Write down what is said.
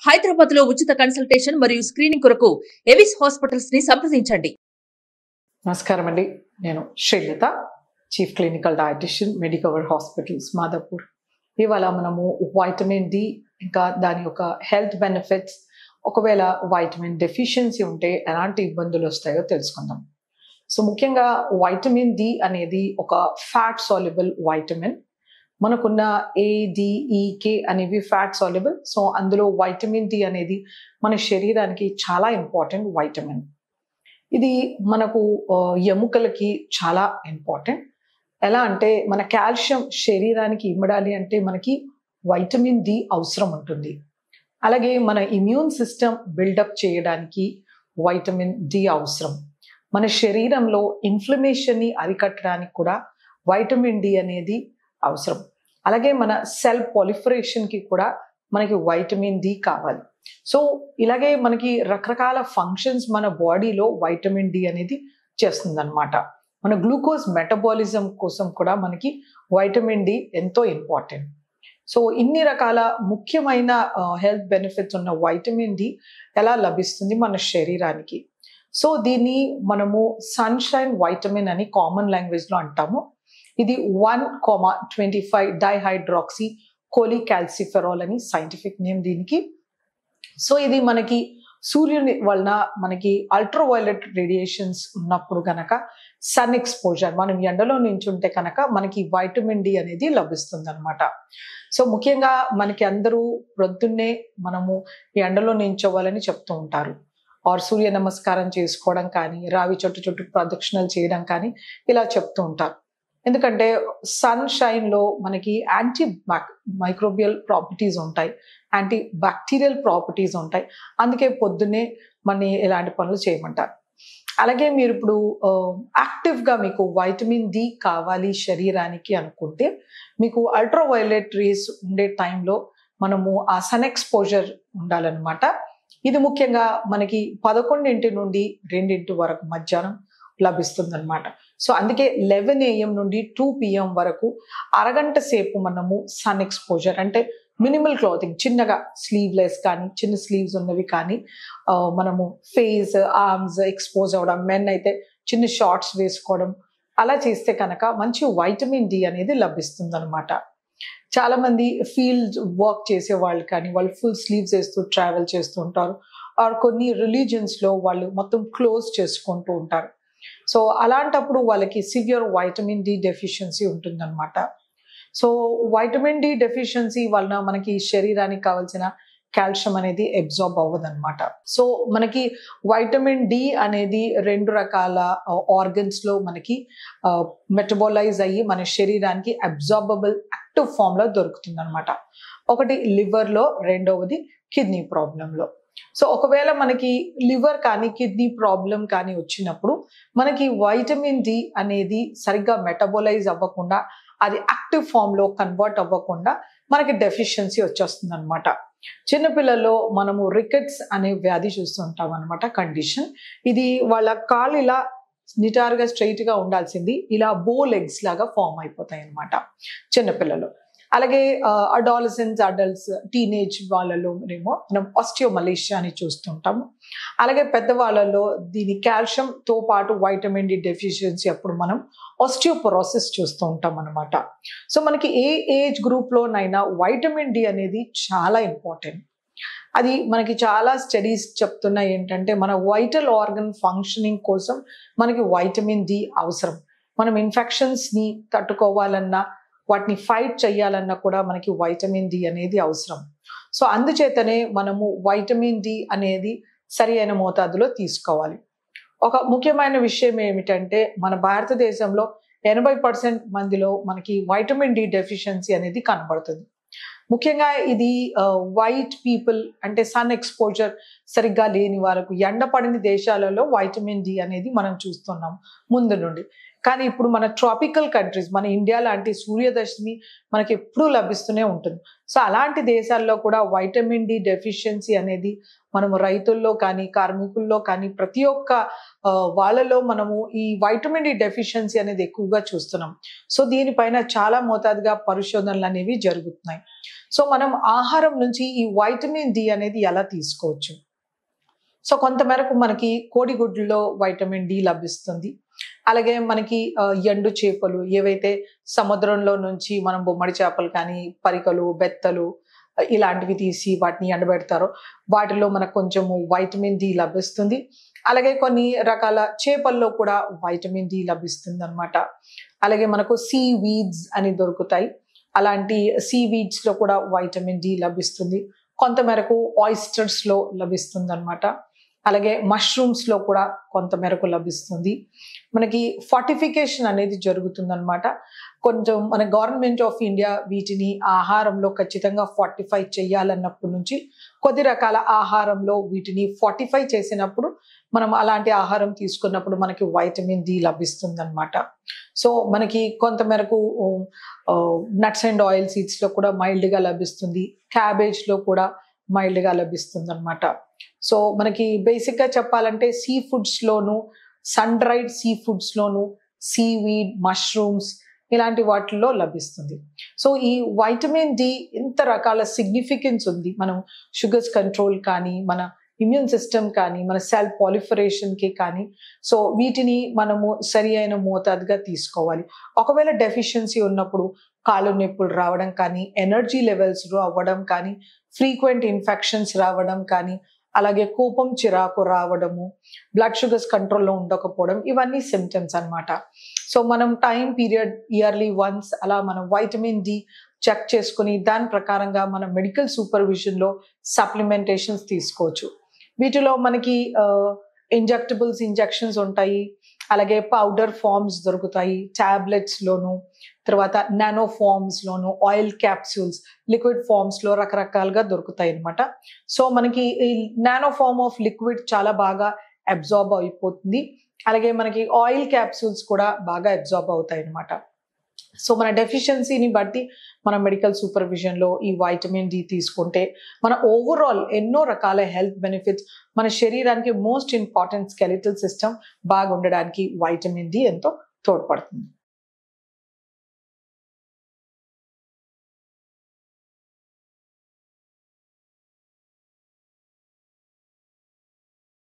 హైదరాబాద్ లో ఉచిత కన్సల్టేషన్ మరియు స్క్రీనింగ్ కొరకు ఎవిస్ హాస్పిటల్స్ ని సంప్రదించండి. నమస్కారం అండి. నేను Srilatha, chief clinical dietitian, Medicover hospitals, Madhapur. ఇవాళ మనము వైటమిన్ డి ఇంకా దాని యొక్క హెల్త్ బెనిఫిట్స్, ఒకవేళ వైటమిన్ డెఫిషియన్సీ ఉంటే ఎలాంటి ఇబ్బందులు వస్తాయో తెలుసుకుందాం. సో ముఖ్యంగా వైటమిన్ డి అనేది ఒక ఫ్యాట్ సాల్యుబుల్ వైటమిన్. మనకున్న ADEK అనేవి ఫ్యాట్ సాల్యుబుల్. సో అందులో వైటమిన్ డి అనేది మన శరీరానికి చాలా ఇంపార్టెంట్ వైటమిన్. ఇది మనకు ఎముకలకి చాలా ఇంపార్టెంట్. ఎలా అంటే మన కాల్షియం శరీరానికి ఇమ్మడాలి అంటే మనకి వైటమిన్ డి అవసరం ఉంటుంది. అలాగే మన ఇమ్యూన్ సిస్టమ్ బిల్డప్ చేయడానికి వైటమిన్ డి అవసరం. మన శరీరంలో ఇన్ఫ్లమేషన్ని అరికట్టడానికి కూడా వైటమిన్ డి అనేది అవసరం. అలాగే మన సెల్ పాలిఫరేషన్కి కూడా మనకి వైటమిన్ డి కావాలి. సో ఇలాగే మనకి రకరకాల ఫంక్షన్స్ మన బాడీలో వైటమిన్ డి అనేది చేస్తుందన్నమాట. మన గ్లూకోజ్ మెటబాలిజం కోసం కూడా మనకి వైటమిన్ డి ఎంతో ఇంపార్టెంట్. సో ఇన్ని రకాల ముఖ్యమైన హెల్త్ బెనిఫిట్స్ ఉన్న వైటమిన్ డి ఎలా లభిస్తుంది మన శరీరానికి? సో దీన్ని మనము సన్షైన్ వైటమిన్ అని కామన్ లాంగ్వేజ్లో అంటాము. ఇది 1,25 డైహైడ్రాక్సీ కోలికాల్సిఫెరాల్ అని సైంటిఫిక్ నేమ్ దీనికి. సో ఇది మనకి సూర్యుని వలన మనకి అల్ట్రావైలెట్ రేడియేషన్స్ ఉన్నప్పుడు కనుక, సన్ ఎక్స్పోజర్, మనం ఎండలో నించుంటే కనుక మనకి వైటమిన్ డి అనేది లభిస్తుంది అనమాట. సో ముఖ్యంగా మనకి అందరూ ప్రొద్దున్నే మనము ఎండలో నించోవాలని చెప్తూ ఉంటారు. ఆర్ సూర్య నమస్కారం చేసుకోవడం కానీ, రావి చుట్టూ ప్రదక్షిణలు చేయడం కానీ ఇలా చెప్తూ ఉంటారు. ఎందుకంటే సన్ షైన్లో మనకి మైక్రోబియల్ ప్రాపర్టీస్ ఉంటాయి, యాంటీ బ్యాక్టీరియల్ ప్రాపర్టీస్ ఉంటాయి. అందుకే పొద్దున్నే మన ఇలాంటి పనులు చేయమంటారు. అలాగే మీరు ఇప్పుడు యాక్టివ్గా మీకు వైటమిన్ డి కావాలి శరీరానికి అనుకుంటే, మీకు అల్ట్రావైలెట్ రేస్ ఉండే టైంలో మనము ఆ సన్ ఎక్స్పోజర్ ఉండాలన్నమాట. ఇది ముఖ్యంగా మనకి 11 నుండి 2 వరకు మధ్యాహ్నం లభిస్తుంది అనమాట. సో అందుకే 11 AM నుండి 2 PM వరకు అరగంట సేపు మనము సన్ ఎక్స్పోజర్ అంటే మినిమల్ క్లాతింగ్, చిన్నగా స్లీవ్లెస్ కానీ, చిన్న స్లీవ్స్ ఉన్నవి కానీ, మనము ఫేస్, ఆర్మ్స్ ఎక్స్పోజ్ అవ్వడం, మెన్ అయితే చిన్న షార్ట్స్ వేసుకోవడం, అలా చేస్తే కనుక మంచి వైటమిన్ డి అనేది లభిస్తుంది అనమాట. చాలా మంది ఫీల్డ్ వర్క్ చేసే వాళ్ళు కానీ, వాళ్ళు ఫుల్ స్లీవ్స్ వేస్తూ ట్రావెల్ చేస్తూ ఉంటారు. ఆర్ కొన్ని రిలీజియన్స్లో వాళ్ళు మొత్తం క్లోజ్ చేసుకుంటూ ఉంటారు. సో అలాంటప్పుడు వాళ్ళకి సివియర్ వైటమిన్ డి డెఫిషియన్సీ ఉంటుందన్నమాట. సో వైటమిన్ డి డెఫిషియన్సీ వలన మనకి శరీరానికి కావాల్సిన కాల్షియం అనేది అబ్జార్బ్ అవ్వదన్నమాట. సో మనకి వైటమిన్ డి అనేది 2 రకాల ఆర్గన్స్లో మనకి మెటబోలైజ్ అయ్యి మన శరీరానికి అబ్జార్బబుల్ యాక్టివ్ ఫామ్లో దొరుకుతుంది అనమాట. ఒకటి లివర్లో, రెండవది కిడ్నీ ప్రాబ్లంలో. సో ఒకవేళ మనకి లివర్ కానీ, కిడ్నీ ప్రాబ్లం కానీ వచ్చినప్పుడు మనకి వైటమిన్ డి అనేది సరిగ్గా మెటబోలైజ్ అవ్వకుండా, అది యాక్టివ్ ఫామ్లో కన్వర్ట్ అవ్వకుండా మనకి డెఫిషియన్సీ వచ్చేస్తుంది అనమాట. చిన్నపిల్లల్లో మనము రికెట్స్ అనే వ్యాధి చూస్తుంటాం అనమాట, కండిషన్. ఇది వాళ్ళ కాళ్ళు ఇలా నిటారుగా స్ట్రైట్గా ఉండాల్సింది ఇలా బో లెగ్స్ లాగా ఫామ్ అయిపోతాయి అనమాట చిన్నపిల్లలు. అలాగే అడాలసెంట్స్, అడల్ట్స్, టీనేజ్ వాళ్ళలో మనం ఆస్టియోమలేషియా అని చూస్తుంటాము. అలాగే పెద్దవాళ్ళలో దీని కాల్షియంతో పాటు వైటమిన్ డి డెఫిషియన్సీ అప్పుడు మనం ఆస్టియోపొరోసిస్ చూస్తూ ఉంటాం అనమాట. సో మనకి ఏ ఏజ్ గ్రూప్లోనైనా వైటమిన్ డి అనేది చాలా ఇంపార్టెంట్. అది మనకి చాలా స్టడీస్ చెప్తున్నాయి ఏంటంటే, మన వైటల్ ఆర్గన్ ఫంక్షనింగ్ కోసం మనకి వైటమిన్ డి అవసరం. మనం ఇన్ఫెక్షన్స్ని తట్టుకోవాలన్నా, వాటిని ఫైట్ చేయాలన్నా కూడా మనకి వైటమిన్ డి అనేది అవసరం. సో అందుచేతనే మనము వైటమిన్ డి అనేది సరి అయిన మోతాదులో తీసుకోవాలి. ఒక ముఖ్యమైన విషయం ఏమిటంటే, మన భారతదేశంలో 80% మందిలో మనకి వైటమిన్ డి డెఫిషియన్సీ అనేది కనబడుతుంది. ముఖ్యంగా ఇది వైట్ పీపుల్ అంటే సన్ ఎక్స్పోజర్ సరిగ్గా లేని వారికి, ఎండ పడిన దేశాలలో వైటమిన్ డి అనేది మనం చూస్తున్నాం ముందు నుండి. కానీ ఇప్పుడు మన ట్రాపికల్ కంట్రీస్, మన ఇండియా లాంటి సూర్యరశ్మి మనకి ఎప్పుడూ లభిస్తూనే ఉంటుంది. సో అలాంటి దేశాల్లో కూడా వైటమిన్ డి డెఫిషియన్సీ అనేది మనము రైతుల్లో కానీ కార్మికుల్లో కానీ ప్రతి ఒక్క వాళ్ళలో మనము ఈ వైటమిన్ డి డెఫిషియన్సీ అనేది ఎక్కువగా చూస్తున్నాం. సో దీనిపైన చాలా మోతాదుగా పరిశోధనలు అనేవి జరుగుతున్నాయి. సో మనం ఆహారం నుంచి ఈ వైటమిన్ డి అనేది ఎలా తీసుకోవచ్చు? సో కొంతమేరకు మనకి కోడిగుడ్లలో వైటమిన్ డి లభిస్తుంది. అలాగే మనకి ఎండు చేపలు ఏవైతే సముద్రంలో నుంచి మనం బొమ్మడి చేపలు కానీ పరికలు బెత్తలు ఇలాంటివి తీసి వాటిని ఎండబెడతారో వాటిలో మనకు కొంచెము వైటమిన్ డి లభిస్తుంది. అలాగే కొన్ని రకాల చేపల్లో కూడా వైటమిన్ డి లభిస్తుంది అనమాట. అలాగే మనకు సీ వీడ్స్ అని దొరుకుతాయి. అలాంటి సీ వీడ్స్ లో కూడా వైటమిన్ డి లభిస్తుంది. కొంతమేరకు ఆయిస్టర్స్ లో లభిస్తుంది అనమాట. అలాగే మష్రూమ్స్ లో కూడా కొంతమేరకు లభిస్తుంది. మనకి ఫార్టిఫికేషన్ అనేది జరుగుతుంది అనమాట. కొంచెం మన గవర్నమెంట్ ఆఫ్ ఇండియా వీటిని ఆహారంలో ఖచ్చితంగా ఫార్టిఫై చేయాలన్నప్పటి నుంచి కొద్ది రకాల ఆహారంలో వీటిని ఫార్టిఫై చేసినప్పుడు మనం అలాంటి ఆహారం తీసుకున్నప్పుడు మనకి వైటమిన్ డి లభిస్తుంది అనమాట. సో మనకి కొంతమేరకు నట్స్ అండ్ ఆయిల్ సీడ్స్ లో కూడా మైల్డ్ గా లభిస్తుంది. క్యాబేజ్ లో కూడా మైల్డ్ గా లభిస్తుంది అనమాట. సో మనకి బేసిక్ గా చెప్పాలంటే సీ ఫుడ్స్ లోను, సన్ డ్రైడ్ సీ ఫుడ్స్ లోను, సీవీడ్, మష్రూమ్స్ ఇలాంటి వాటిల్లో లభిస్తుంది. సో ఈ వైటమిన్ డి ఇంత రకాల సిగ్నిఫికెన్స్ ఉంది. మనం షుగర్స్ కంట్రోల్ కానీ, మన ఇమ్యూన్ సిస్టమ్ కానీ, మన సెల్ పాలిఫరేషన్ కి కానీ, సో వీటిని మనము సరి అయిన మోతాదుగా తీసుకోవాలి. ఒకవేళ డెఫిషియన్సీ ఉన్నప్పుడు కాళ్ళు నొప్పులు రావడం కానీ, ఎనర్జీ లెవెల్స్ అవ్వడం కానీ, ఫ్రీక్వెంట్ ఇన్ఫెక్షన్స్ రావడం కానీ, అలాగే కోపం చిరాకు రావడము, బ్లడ్ షుగర్స్ కంట్రోల్లో ఉండకపోవడం ఇవన్నీ సిమ్టమ్స్ అనమాట. సో మనం టైం పీరియడ్ ఇయర్లీ వన్స్ అలా మనం వైటమిన్ డి చెక్ చేసుకుని దాని ప్రకారంగా మనం మెడికల్ సూపర్విజన్లో సప్లిమెంటేషన్స్ తీసుకోవచ్చు. వీటిలో మనకి ఇంజెక్షన్స్ ఉంటాయి. అలాగే పౌడర్ ఫార్మ్స్ దొరుకుతాయి టాబ్లెట్స్ లోను, తర్వాత నానో ఫార్మ్స్ లోను, ఆయిల్ క్యాప్సూల్స్, లిక్విడ్ ఫార్మ్స్ లో రకరకాలుగా దొరుకుతాయి అనమాట. సో మనకి ఈ నానో ఫార్మ్ ఆఫ్ లిక్విడ్ చాలా బాగా అబ్జార్బ్ అయిపోతుంది. అలాగే మనకి ఆయిల్ క్యాప్సూల్స్ కూడా బాగా అబ్జార్బ్ అవుతాయి అనమాట. సో మన డెఫిషియన్సీని బట్టి మన మెడికల్ సూపర్విజన్లో ఈ వైటమిన్ డి తీసుకుంటే మన ఓవరాల్ ఎన్నో రకాల హెల్త్ బెనిఫిట్స్, మన శరీరానికి మోస్ట్ ఇంపార్టెంట్ స్కెలిటల్ సిస్టమ్ బాగా ఉండడానికి వైటమిన్ డి ఎంతో తోడ్పడుతుంది.